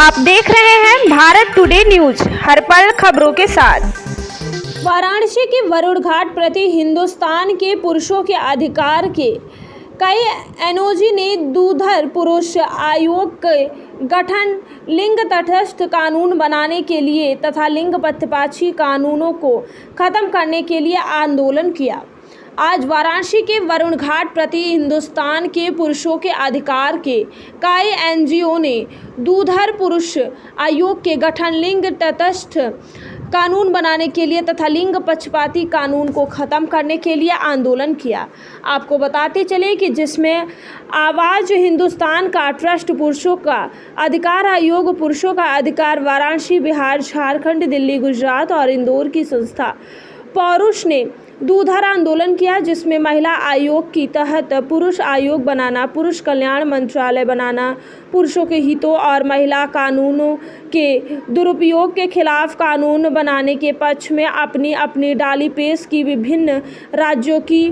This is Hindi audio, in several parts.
आप देख रहे हैं भारत टुडे न्यूज, हर पल खबरों के साथ। वाराणसी के वरुण घाट प्रति हिंदुस्तान के पुरुषों के अधिकार के कई एनओजी ने दूधर पुरुष आयोग के गठन, लिंग तटस्थ कानून बनाने के लिए तथा लिंग पक्षपाती कानूनों को खत्म करने के लिए आंदोलन किया। आज वाराणसी के वरुण घाट प्रति हिंदुस्तान के पुरुषों के अधिकार के कई एनजीओ ने दूधर पुरुष आयोग के गठन, लिंग तटस्थ कानून बनाने के लिए तथा लिंग पक्षपाती कानून को ख़त्म करने के लिए आंदोलन किया। आपको बताते चले कि जिसमें आवाज़ हिंदुस्तान का ट्रस्ट, पुरुषों का अधिकार आयोग, पुरुषों का अधिकार वाराणसी, बिहार, झारखंड, दिल्ली, गुजरात और इंदौर की संस्था पौरुष ने दूधर आंदोलन किया, जिसमें महिला आयोग की तहत पुरुष आयोग बनाना, पुरुष कल्याण मंत्रालय बनाना, पुरुषों के हितों और महिला कानूनों के दुरुपयोग के खिलाफ कानून बनाने के पक्ष में अपनी अपनी डाली पेश की। विभिन्न राज्यों की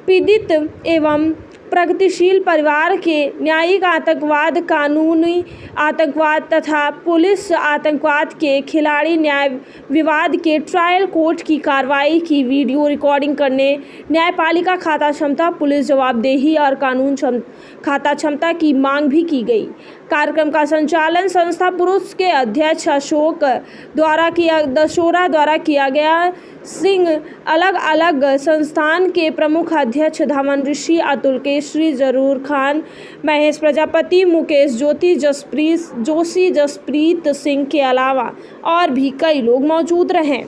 पीड़ित एवं प्रगतिशील परिवार के न्यायिक आतंकवाद, कानूनी आतंकवाद तथा पुलिस आतंकवाद के खिलाड़ी न्याय विवाद के ट्रायल कोर्ट की कार्रवाई की वीडियो रिकॉर्डिंग करने, न्यायपालिका खाता क्षमता, पुलिस जवाबदेही और कानून खाता क्षमता की मांग भी की गई। कार्यक्रम का संचालन संस्था पुरुष के अध्यक्ष अशोक दशोरा द्वारा किया गया। सिंह अलग अलग संस्थान के प्रमुख अध्यक्ष धमन ऋषि, अतुल केसरी, जरूर खान, महेश प्रजापति, मुकेश जोशी, जसप्रीत सिंह के अलावा और भी कई लोग मौजूद रहे।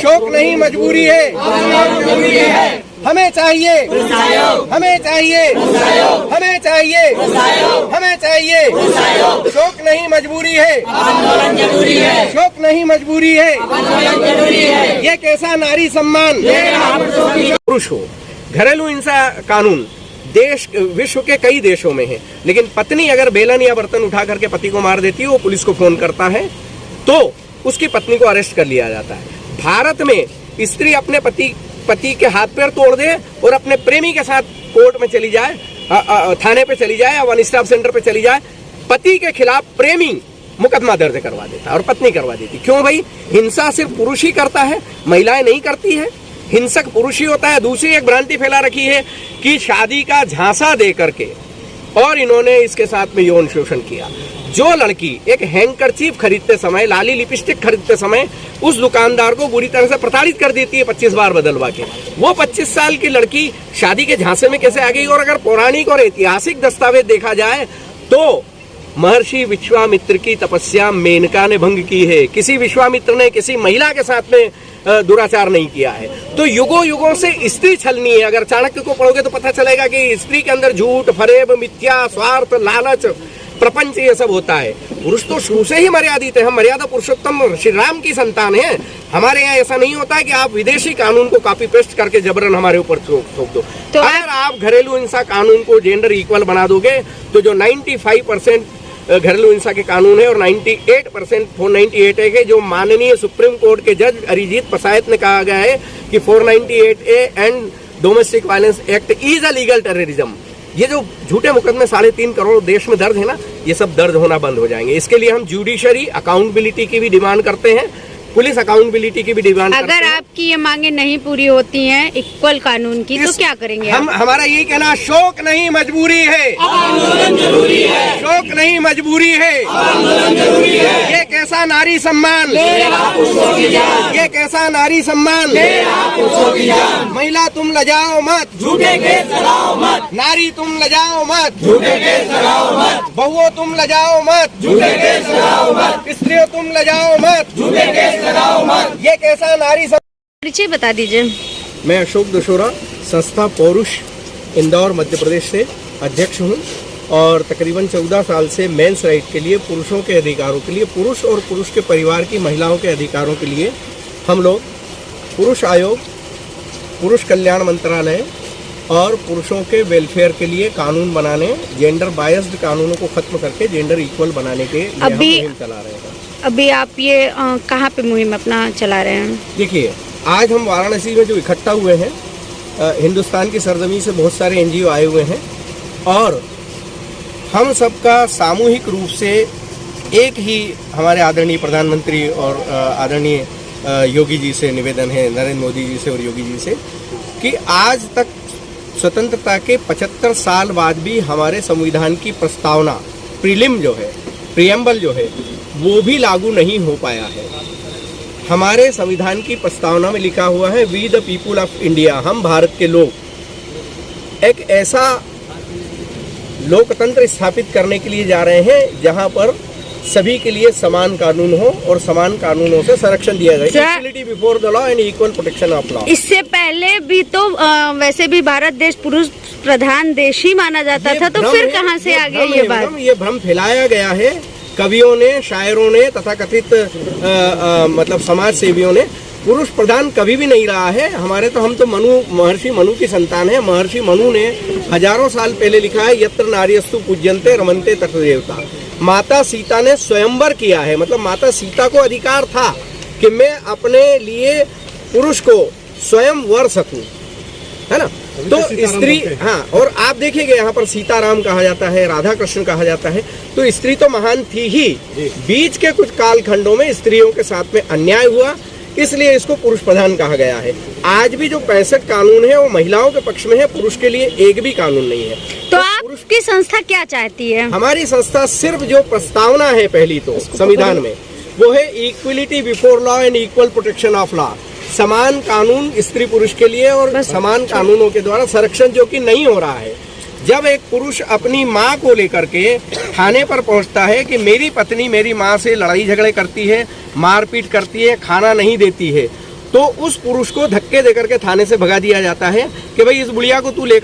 शौक नहीं मजबूरी है, हमें चाहिए, हमें चाहिए, हमें चाहिए, हमें चाहिए। शौक नहीं मजबूरी है, शौक नहीं मजबूरी है। ये कैसा नारी सम्मान। पुरुष हो, घरेलू हिंसा कानून देश विश्व के कई देशों में है, लेकिन पत्नी अगर बेलन या बर्तन उठा करके पति को मार देती है, वो पुलिस को फोन करता है तो उसकी पत्नी को अरेस्ट कर लिया जाता है। भारत में स्त्री अपने पति के हाथ पैर तोड़ दे और अपने प्रेमी के साथ कोर्ट में चली जाए, थाने पे चली जाए, वन स्टॉप सेंटर पे चली जाए, पति के खिलाफ प्रेमी मुकदमा दर्ज करवा देता है और पत्नी करवा देती। क्यों भाई? हिंसा सिर्फ पुरुष ही करता है, महिलाएं नहीं करती है। हिंसक पुरुष ही होता है। दूसरी एक भ्रांति फैला रखी है कि शादी का झांसा दे करके और इन्होंने इसके साथ में यौन शोषण किया। जो लड़की एक हैंकरचीफ खरीदते समय, लाली लिपस्टिक खरीदते समय उस दुकानदार को बुरी तरह से प्रताड़ित कर देती है 25 बार बदलवा के, वो 25 साल की लड़की शादी के झांसे में कैसे आ गई? और अगर पौराणिक और ऐतिहासिक दस्तावेज देखा जाए तो महर्षि विश्वामित्र की तपस्या मेनका ने भंग की है। किसी विश्वामित्र ने किसी महिला के साथ में दुराचार नहीं किया है। तो युगों युगों से स्त्री छलनी है। अगर चाणक्य को पढ़ोगे तो पता चलेगा कि स्त्री के अंदर झूठ, फरेब, मिथ्या, स्वार्थ, लालच, प्रपंच, ये सब होता है। पुरुष तो शुरू से ही मर्यादित है। हम मर्यादा पुरुषोत्तम श्री राम की संतान है। हमारे यहाँ ऐसा नहीं होता है कि आप विदेशी कानून को कॉपी पेस्ट करके जबरन हमारे ऊपर थोप दो। तो अगर आप घरेलू हिंसा कानून को जेंडर इक्वल बना दोगे तो जो 95% घरेलू हिंसा के कानून है और 98% 498 है, जो माननीय सुप्रीम कोर्ट के जज अरिजीत पसायत ने कहा गया है कि 498A and domestic violence act is a legal terrorism. ये जो झूठे मुकदमे 3.5 करोड़ देश में दर्ज है ना, ये सब दर्ज होना बंद हो जाएंगे। इसके लिए हम जुडिशरी अकाउंटेबिलिटी की भी डिमांड करते हैं, पुलिस अकाउंटेबिलिटी की भी डिमांड करते हैं। अगर आपकी ये मांगे नहीं पूरी होती हैं इक्वल कानून की, तो क्या करेंगे? हमारा यही कहना, शौक नहीं मजबूरी है, आंदोलन जरूरी है। शौक नहीं मजबूरी है, आंदोलन जरूरी है। ये कैसा नारी सम्मान, ये कैसा नारी सम्मान। महिला तुम लजाओ मत, झूठे केस लगाओ मत। नारी तुम लजाओ मत, झूठे केस लगाओ मत। बहुओं तुम लजाओ मत, झूठे केस लगाओ मत। स्त्रियों तुम लजाओ मत, झूठे केस लगाओ मत। ये कैसा नारी परिचय बता दीजिए। मैं अशोक दशोरा, संस्था पौरुष, इंदौर, मध्य प्रदेश से अध्यक्ष हूँ और तकरीबन 14 साल से मेंस राइट के लिए, पुरुषों के अधिकारों के लिए, पुरुष और पुरुष के परिवार की महिलाओं के अधिकारों के लिए हम लोग पुरुष आयोग, पुरुष कल्याण मंत्रालय और पुरुषों के वेलफेयर के लिए कानून बनाने, जेंडर बायस्ड कानूनों को खत्म करके जेंडर इक्वल बनाने के लिए हम मुहिम चला रहे हैं। अभी आप ये कहाँ पे मुहिम अपना चला रहे हैं? देखिए, आज हम वाराणसी में जो इकट्ठा हुए हैं हिंदुस्तान की सरजमी से बहुत सारे एनजीओ आए हुए हैं और हम सबका सामूहिक रूप से एक ही हमारे आदरणीय प्रधानमंत्री और आदरणीय योगी जी से निवेदन है, नरेंद्र मोदी जी से और योगी जी से, कि आज तक स्वतंत्रता के 75 साल बाद भी हमारे संविधान की प्रस्तावना प्रीलिम जो है, प्रियम्बल जो है, वो भी लागू नहीं हो पाया है। हमारे संविधान की प्रस्तावना में लिखा हुआ है we the people of India, हम भारत के लोग एक ऐसा लोकतंत्र स्थापित करने के लिए जा रहे हैं जहां पर सभी के लिए समान कानून हो और समान कानूनों से संरक्षण दिया जाए। Equality before the law and equal protection of law. इससे पहले भी तो वैसे भी भारत देश पुरुष प्रधान देश ही माना जाता था, तो फिर कहां से आ गया ये बात? ये भ्रम फैलाया गया है कवियों ने, शायरों ने, तथाकथित मतलब समाज सेवियों ने। पुरुष प्रधान कभी भी नहीं रहा है। हम तो महर्षि मनु की संतान है। महर्षि मनु ने हजारों साल पहले लिखा है यत्र नार्यस्तु पूज्यन्ते रमन्ते तत्र देवता। माता सीता ने स्वयंवर किया है, मतलब माता सीता को अधिकार था कि मैं अपने लिए पुरुष को स्वयं वर सकूं, है ना। तो स्त्री, हाँ, और आप देखिएगा यहाँ पर सीताराम कहा जाता है, राधा कृष्ण कहा जाता है, तो स्त्री तो महान थी ही। बीच के कुछ कालखंडों में स्त्रियों के साथ में अन्याय हुआ, इसलिए इसको पुरुष प्रधान कहा गया है। आज भी जो 65 कानून है वो महिलाओं के पक्ष में है, पुरुष के लिए एक भी कानून नहीं है। तो आपकी संस्था क्या चाहती है? हमारी संस्था सिर्फ जो प्रस्तावना है पहली तो संविधान में, वो है equality before law and equal protection of law, समान कानून स्त्री पुरुष के लिए और समान कानूनों के द्वारा संरक्षण, जो कि नहीं हो रहा है। जब एक पुरुष अपनी माँ को लेकर के थाने पर पहुंचता है कि मेरी पत्नी मेरी माँ से लड़ाई झगड़े करती है, मारपीट करती है, खाना नहीं देती है, तो उस पुरुष को धक्के देकर के थाने से भगा दिया जाता है कि भाई इस बुढ़िया को तू लेकर